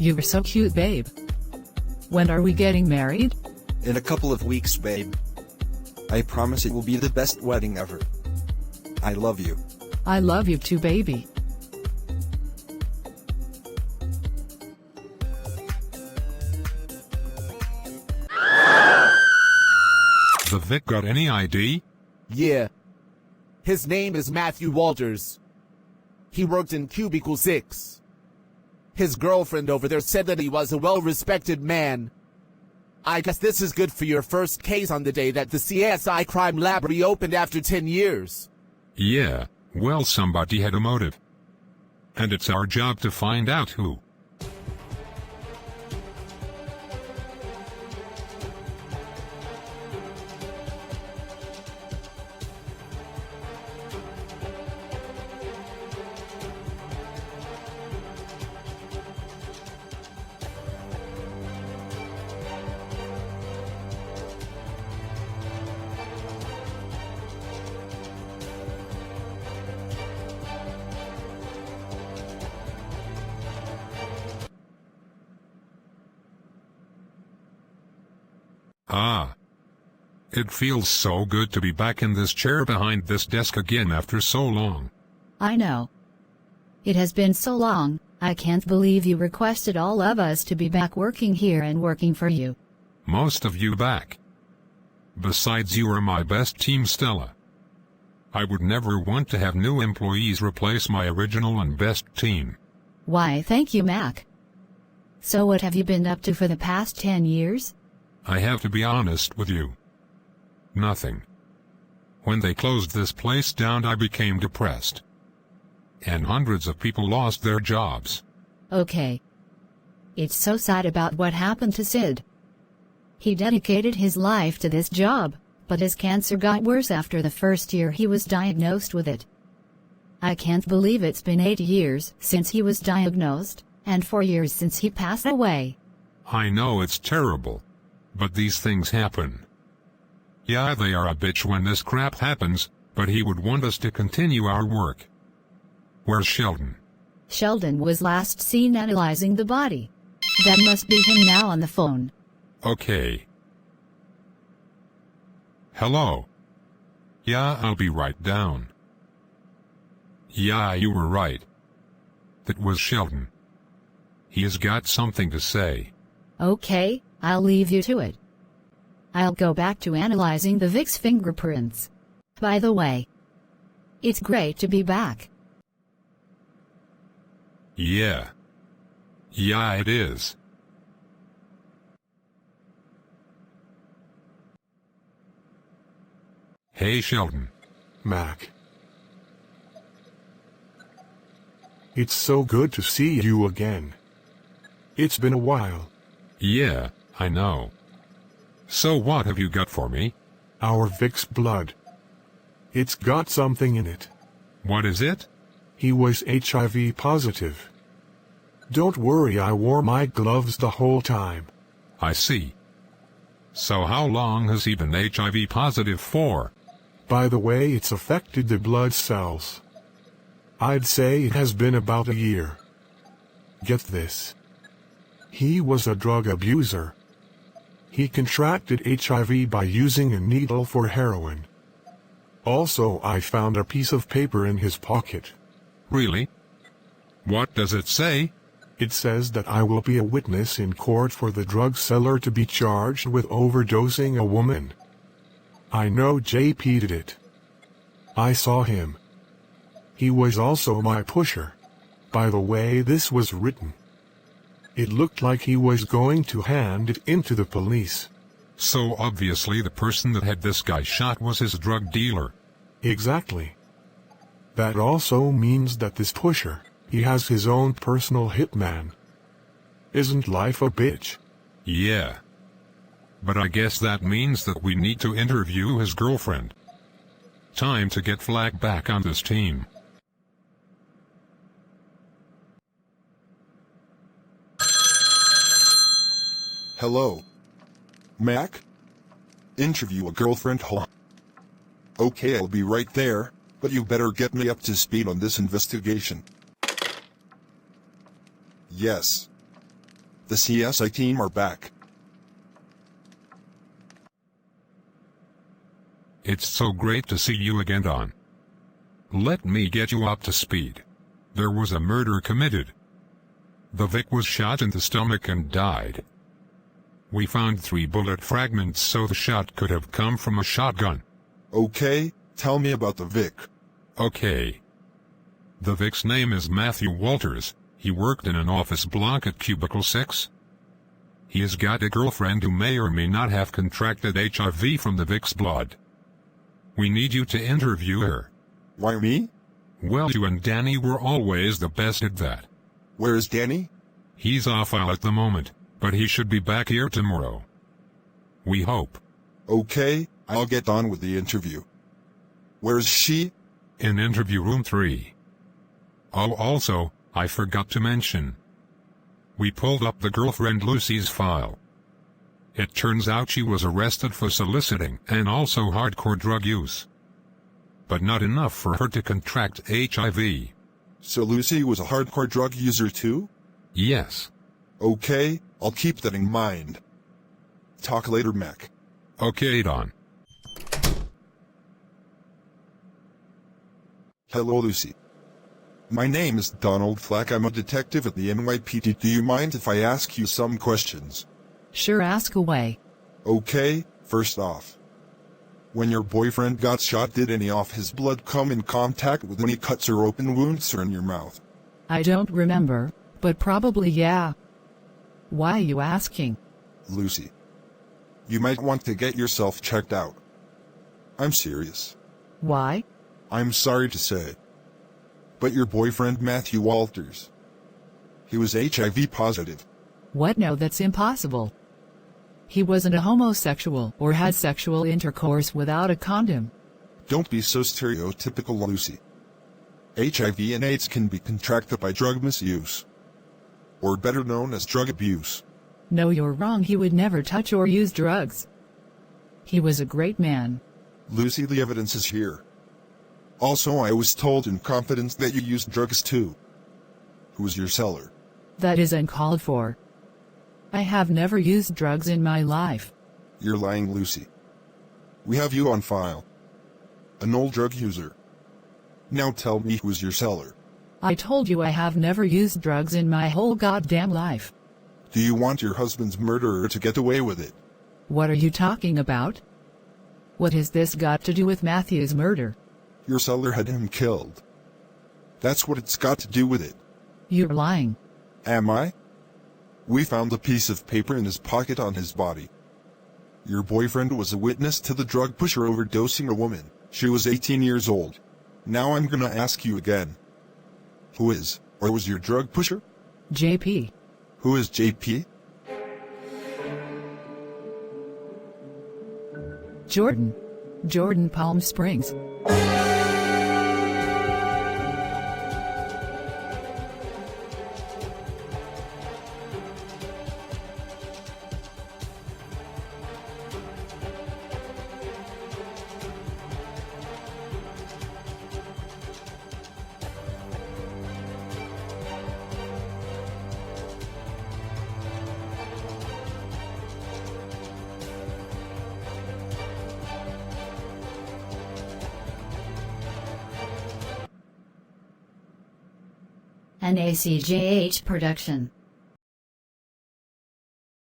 You were so cute, babe. When are we getting married? In a couple of weeks, babe. I promise it will be the best wedding ever. I love you. I love you too, baby. The Vic got any ID? Yeah. His name is Matthew Walters. He worked in Cubicle 6. His girlfriend over there said that he was a well-respected man. I guess this is good for your first case on the day that the CSI crime lab reopened after 10 years. Yeah, well, somebody had a motive. And it's our job to find out who. Ah. It feels so good to be back in this chair behind this desk again after so long. I know. It has been so long, I can't believe you requested all of us to be back working here and working for you. Most of you back. Besides, you are my best team, Stella. I would never want to have new employees replace my original and best team. Why, thank you, Mac. So what have you been up to for the past 10 years? I have to be honest with you. Nothing. When they closed this place down, I became depressed. And hundreds of people lost their jobs. Okay. It's so sad about what happened to Sid. He dedicated his life to this job, but his cancer got worse after the first year he was diagnosed with it. I can't believe it's been 8 years since he was diagnosed, and 4 years since he passed away. I know it's terrible. But these things happen. Yeah, they are a bitch when this crap happens, but he would want us to continue our work. Where's Sheldon? Sheldon was last seen analyzing the body. That must be him now on the phone. Okay. Hello. Yeah, I'll be right down. Yeah, you were right. That was Sheldon. He has got something to say. Okay, I'll leave you to it. I'll go back to analyzing the Vic's fingerprints. By the way, it's great to be back. Yeah. Yeah, it is. Hey, Sheldon. Mac. It's so good to see you again. It's been a while. Yeah, I know. So what have you got for me? Our Vic's blood. It's got something in it. What is it? He was HIV positive. Don't worry, I wore my gloves the whole time. I see. So how long has he been HIV positive for? By the way, it's affected the blood cells. I'd say it has been about a year. Get this. He was a drug abuser. He contracted HIV by using a needle for heroin. Also, I found a piece of paper in his pocket. Really? What does it say? It says that I will be a witness in court for the drug seller to be charged with overdosing a woman. I know JP did it. I saw him. He was also my pusher. By the way this was written. It looked like he was going to hand it in to the police. So obviously the person that had this guy shot was his drug dealer. Exactly. That also means that this pusher, he has his own personal hitman. Isn't life a bitch? Yeah. But I guess that means that we need to interview his girlfriend. Time to get Flag back on this team. Hello. Mac? Interview a girlfriend, huh? Okay, I'll be right there, but you better get me up to speed on this investigation. Yes. The CSI team are back. It's so great to see you again, Don. Let me get you up to speed. There was a murder committed. The Vic was shot in the stomach and died. We found 3 bullet fragments, so the shot could have come from a shotgun. Okay, tell me about the Vic. Okay. The Vic's name is Matthew Walters. He worked in an office block at Cubicle 6. He has got a girlfriend who may or may not have contracted HIV from the Vic's blood. We need you to interview her. Why me? Well, you and Danny were always the best at that. Where is Danny? He's off out at the moment, but he should be back here tomorrow. We hope. Okay, I'll get on with the interview. Where is she? In interview room 3. Oh, also, I forgot to mention. We pulled up the girlfriend Lucy's file. It turns out she was arrested for soliciting and also hardcore drug use. But not enough for her to contract HIV. So Lucy was a hardcore drug user too? Yes. Okay, I'll keep that in mind. Talk later, Mac. Okay, Don. Hello, Lucy. My name is Donald Flack. I'm a detective at the NYPD. Do you mind if I ask you some questions? Sure, ask away. Okay, first off. When your boyfriend got shot, did any of his blood come in contact with any cuts or open wounds or in your mouth? I don't remember, but probably yeah. Why are you asking? Lucy, you might want to get yourself checked out. I'm serious. Why? I'm sorry to say, but your boyfriend Matthew Walters, he was HIV positive. What? No, that's impossible. He wasn't a homosexual or had sexual intercourse without a condom. Don't be so stereotypical, Lucy. HIV and AIDS can be contracted by drug misuse, or better known as drug abuse. No, you're wrong. He would never touch or use drugs. He was a great man. Lucy, the evidence is here. Also, I was told in confidence that you used drugs too. Who was your seller? That is uncalled for. I have never used drugs in my life. You're lying, Lucy. We have you on file. An old drug user. Now tell me, who's your seller? I told you I have never used drugs in my whole goddamn life. Do you want your husband's murderer to get away with it? What are you talking about? What has this got to do with Matthew's murder? Your seller had him killed. That's what it's got to do with it. You're lying. Am I? We found a piece of paper in his pocket on his body. Your boyfriend was a witness to the drug pusher overdosing a woman. She was 18 years old. Now I'm gonna ask you again. Who is, or was your drug pusher? JP. Who is JP? Jordan. Jordan Palm Springs. An ACJH production.